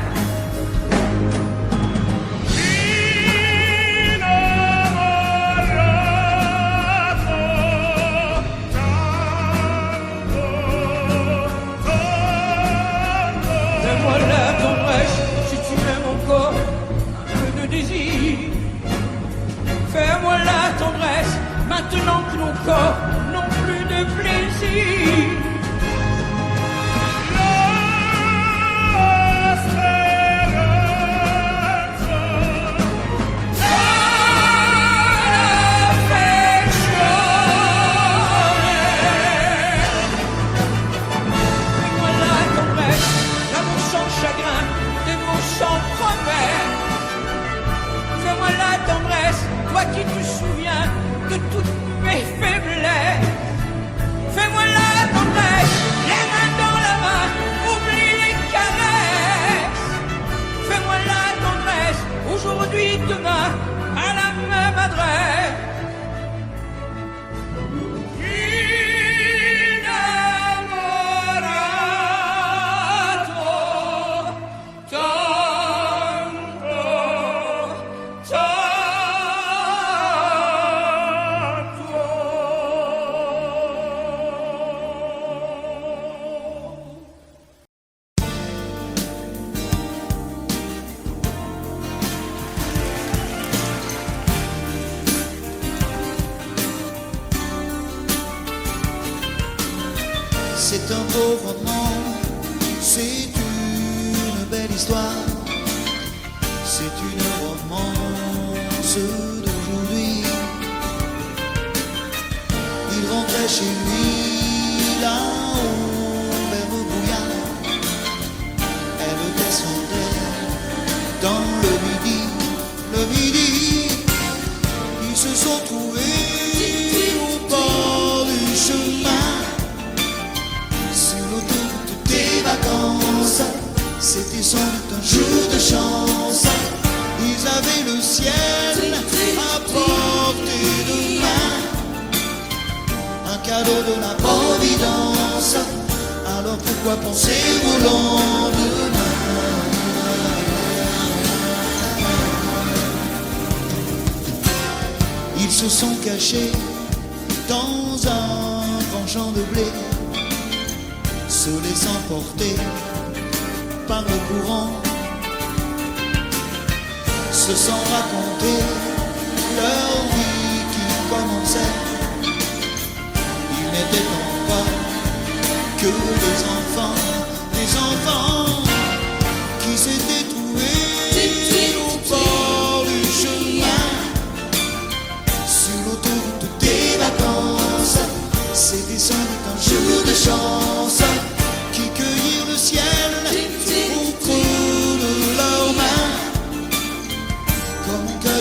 Fais-moi la tendresse, si tu m'aimes encore, un peu de désir. Fais-moi la tendresse, maintenant que nos corps n'ont plus de plaisir. Fais-moi la tendresse, toi qui te souviens de toutes mes faiblesses. Fais-moi la tendresse, les mains dans la main, oublie les caresses. Fais-moi la tendresse, aujourd'hui, demain, à la même adresse. C'est un beau roman, c'est une belle histoire, c'est une romance d'aujourd'hui. Il rentrait chez lui là-haut vers le brouillard, elle descendait dans le midi, ils se sont trouvés au bord du chemin. C'était sans doute un jour de chance. Ils avaient le ciel à portée de main, un cadeau de la Providence. Alors pourquoi penser au lendemain? Ils se sont cachés dans un grand champ de blé, se laissant porter par le courant, se sont racontés leur vie qui commençait. Ils n'étaient encore que des enfants qui s'étaient trouvés au bord du chemin, sur l'autoroute des vacances. C'était sans doute un jour de chance qui cueillirent le ciel au creux de leurs mains, comme un cœur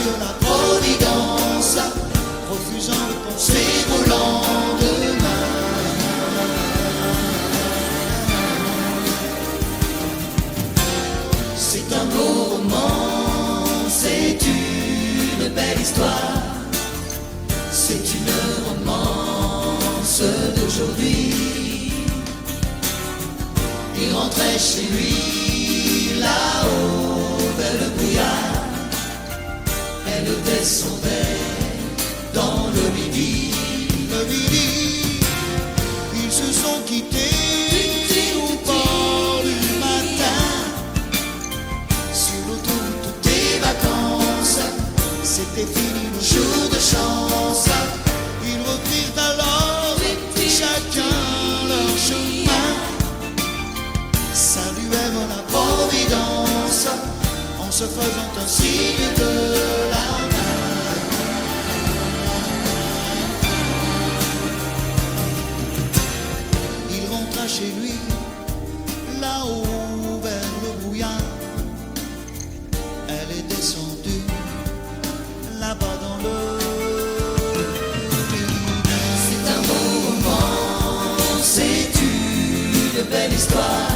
c'est au lendemain. C'est un beau roman, c'est une belle histoire, c'est une romance d'aujourd'hui. Il rentrait chez lui là-haut vers le brouillard. Elle descendait dans le midi. Le midi, ils se sont quittés au bord du matin. Sur l'autoroute des vacances, c'était fini le jour de chance. Ils reprirent alors chacun leur chemin. Saluèrent la providence en se faisant un signe de la main. Il rentra chez lui, là-haut vers le brouillard. Elle est descendue, là-bas dans le... C'est un beau roman, c'est une belle histoire.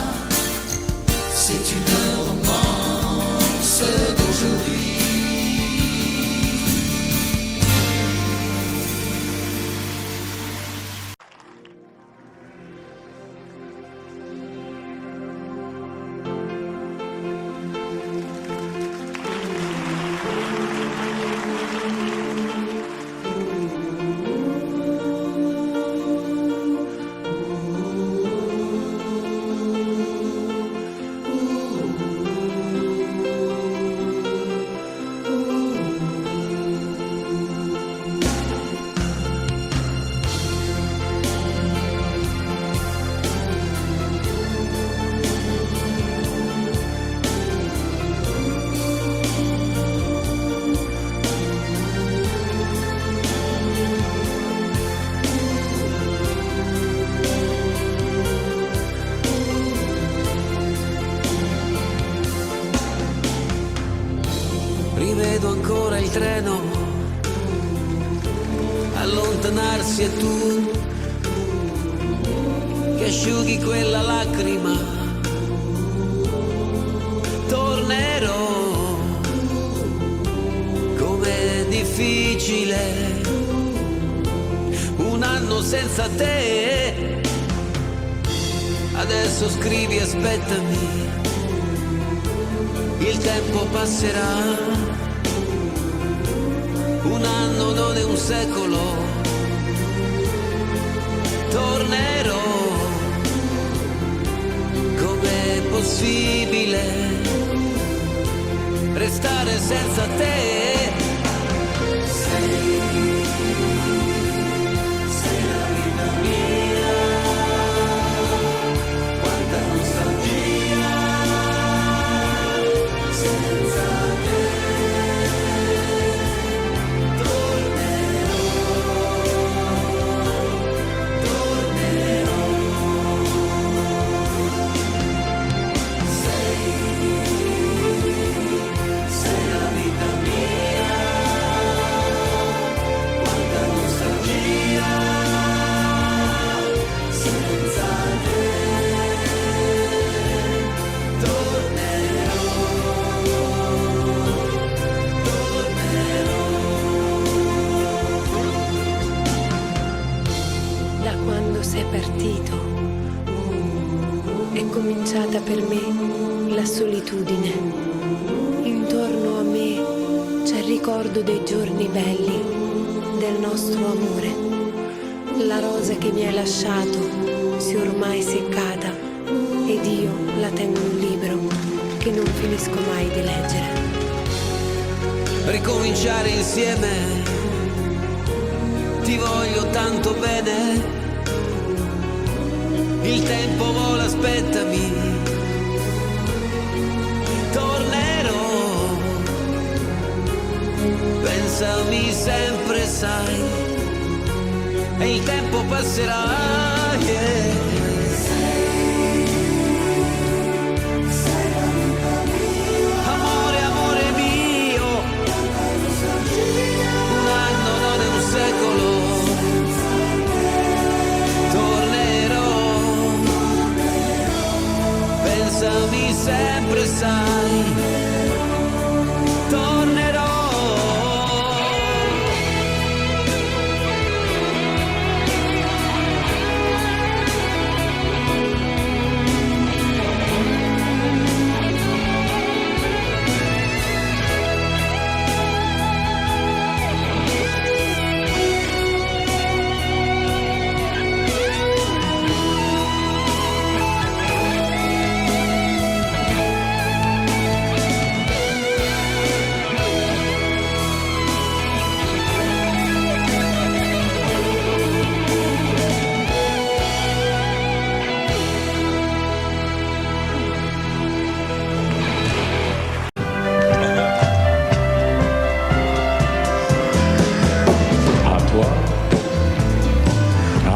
C'est une romance d'aujourd'hui. Rivedo ancora il treno allontanarsi e tu che asciughi quella lacrima. Tornerò, com'è difficile un anno senza te. Adesso scrivi, aspettami, il tempo passerà. Un anno non è un secolo. Tornerò. Com'è possibile restare senza te? Sei la vita mia. Quanta nostalgia senza te. Sei partito, è cominciata per me la solitudine. Intorno a me c'è il ricordo dei giorni belli, del nostro amore. La rosa che mi hai lasciato si è ormai seccata ed io la tengo in un libro che non finisco mai di leggere. Ricominciare insieme, ti voglio tanto bene. Il tempo vola, aspettami, tornerò. Pensami sempre, sai, e il tempo passerà, yeah. Sei la vita mia. Amore, amore mio. Un anno non è un secolo.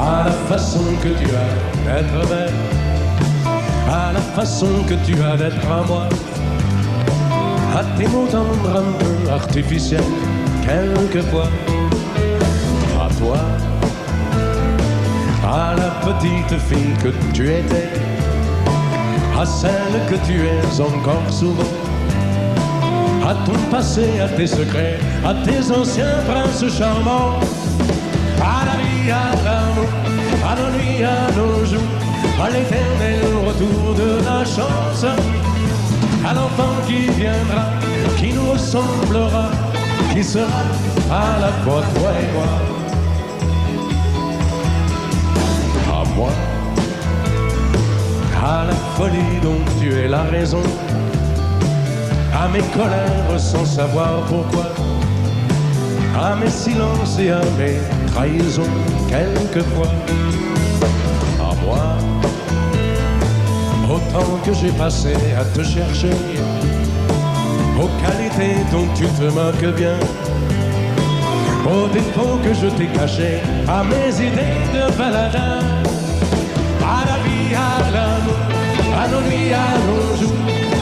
à la façon que tu as d'être belle, à la façon que tu as d'être à moi, à tes mots tendres un peu artificiels, quelquefois, à toi, à la petite fille que tu étais, à celle que tu es encore souvent, à ton passé, à tes secrets, à tes anciens princes charmants, à la vie, à l'amour, à nos nuits, à nos jours, à l'éternel retour de la chance, à l'enfant qui viendra, qui nous ressemblera, qui sera à la fois toi et moi. À moi, à la folie dont tu es la raison, à mes colères sans savoir pourquoi, à mes silences et à mes trahisons quelquefois. À moi, au temps que j'ai passé à te chercher, aux qualités dont tu te moques bien, aux défauts que je t'ai cachés, à mes idées de baladin, à la vie, à l'amour, à nos nuits, à nos jours,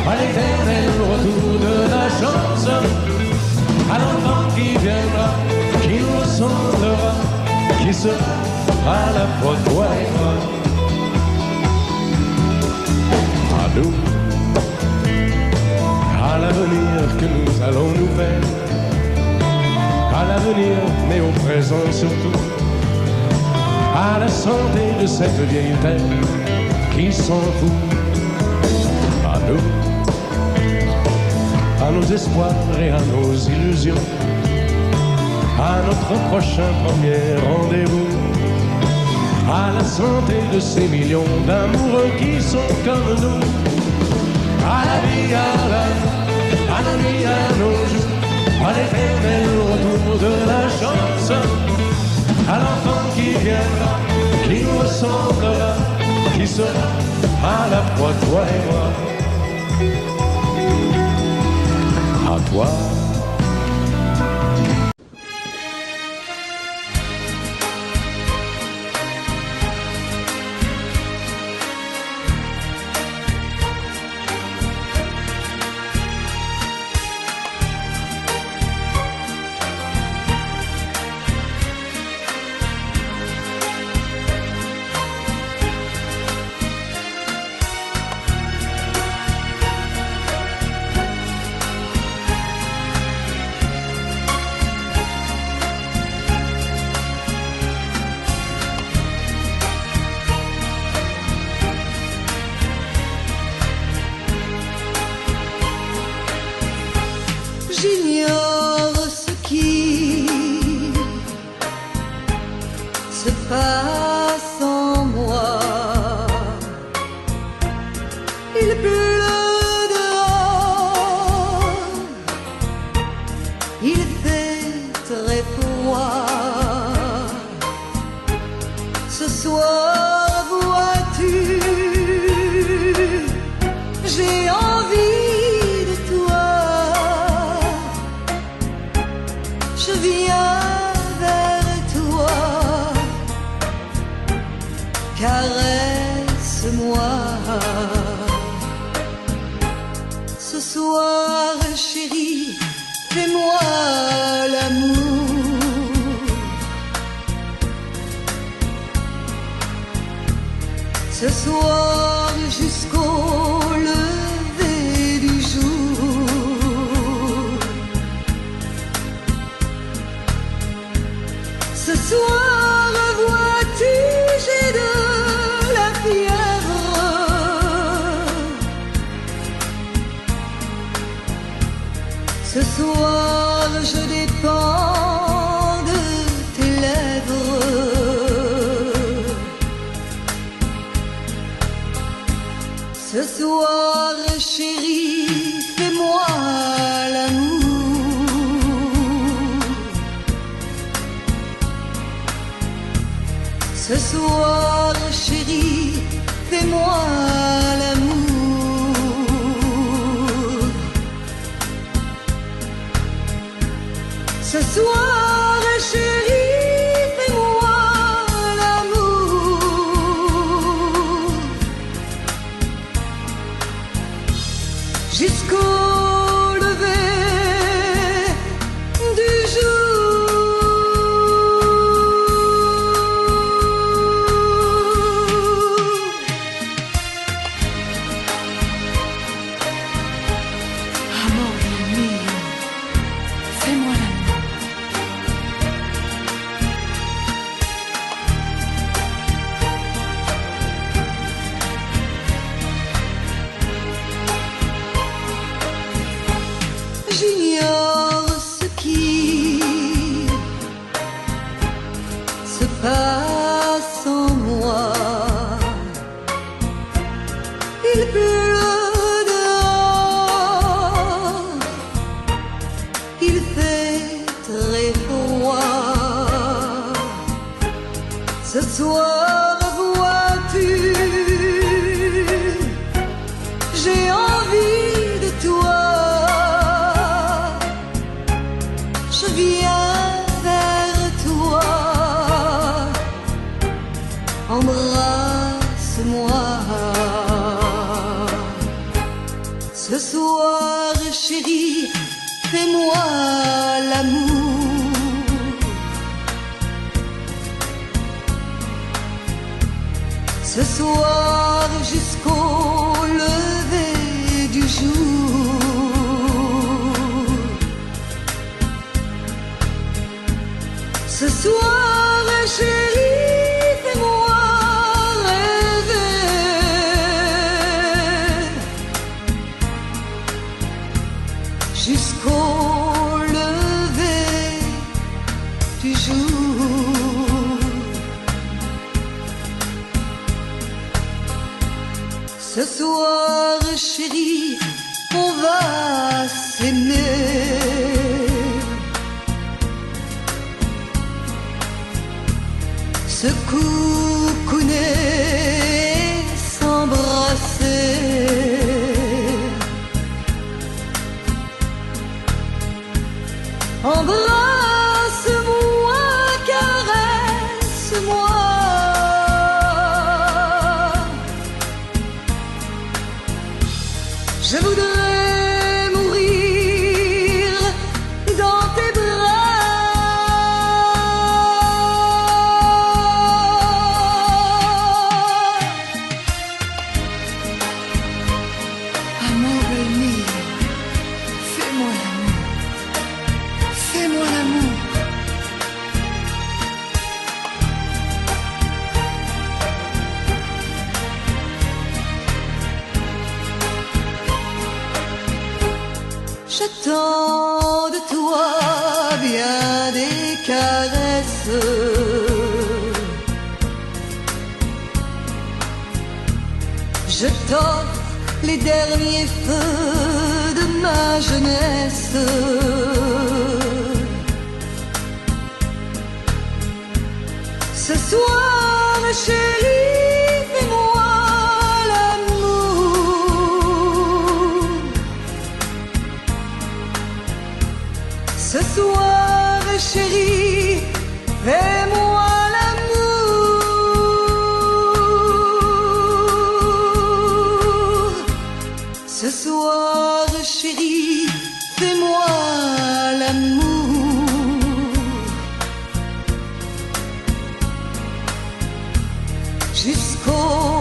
à l'éternel retour de la chance, à l'enfant qui viendra, qui nous ressemblera, qui sera à la fois toi et moi. À nous, à l'avenir que nous allons nous faire, à l'avenir mais au présent surtout, à la santé de cette vieille terre qui s'en fout. À nous, à nos espoirs et à nos illusions, à notre prochain premier rendez-vous, à la santé de ces millions d'amoureux qui sont comme nous, à la vie, à l'amour, à nos nuits, à nos jours, à l'éternel retour de la chance, à l'enfant qui viendra, qui nous ressemblera, qui sera à la fois toi et moi. À toi. J'ignore ce qui se passe en moi. Il pleut dehors, il fait très froid. Ce soir, vois-tu, j'ai envie de toi. Je viens vers toi, caresse-moi. Ce soir, chérie, fais-moi l'amour. Ce soir, jusqu'au lever du jour. Ce soir, vois-tu, j'ai de la fièvre. Ce soir, je dépends de tes lèvres. Ce soir, chérie, fais-moi l'amour. Ce soir, chérie, fais-moi l'amour. Ce soir, chérie, fais-moi l'amour. se passe en moi. Il pleut dehors, il fait très froid. Ce soir, vois-tu, j'ai envie de toi. Je viens vers toi, embrasse-moi. Ce soir, chérie, fais-moi l'amour. Ce soir jusqu'au lever du jour. Ce soir, chérie, fais-moi rêver. Jusqu'au lever du jour. Ce soir, chérie, on va s'aimer. Se coucouner, s'embrasser. Embrasse-moi, caresse-moi. Je voudrais mourir dans tes bras. Amore mio, fais-moi l'amour. Fais-moi l'amour. J'attends de toi bien des caresses. Je t'offre les derniers feux de ma jeunesse. Ce soir, chérie, fais-moi l'amour. Ce soir, chérie, fais-moi l'amour. Ce soir, chérie, fais-moi l'amour. Jusqu'au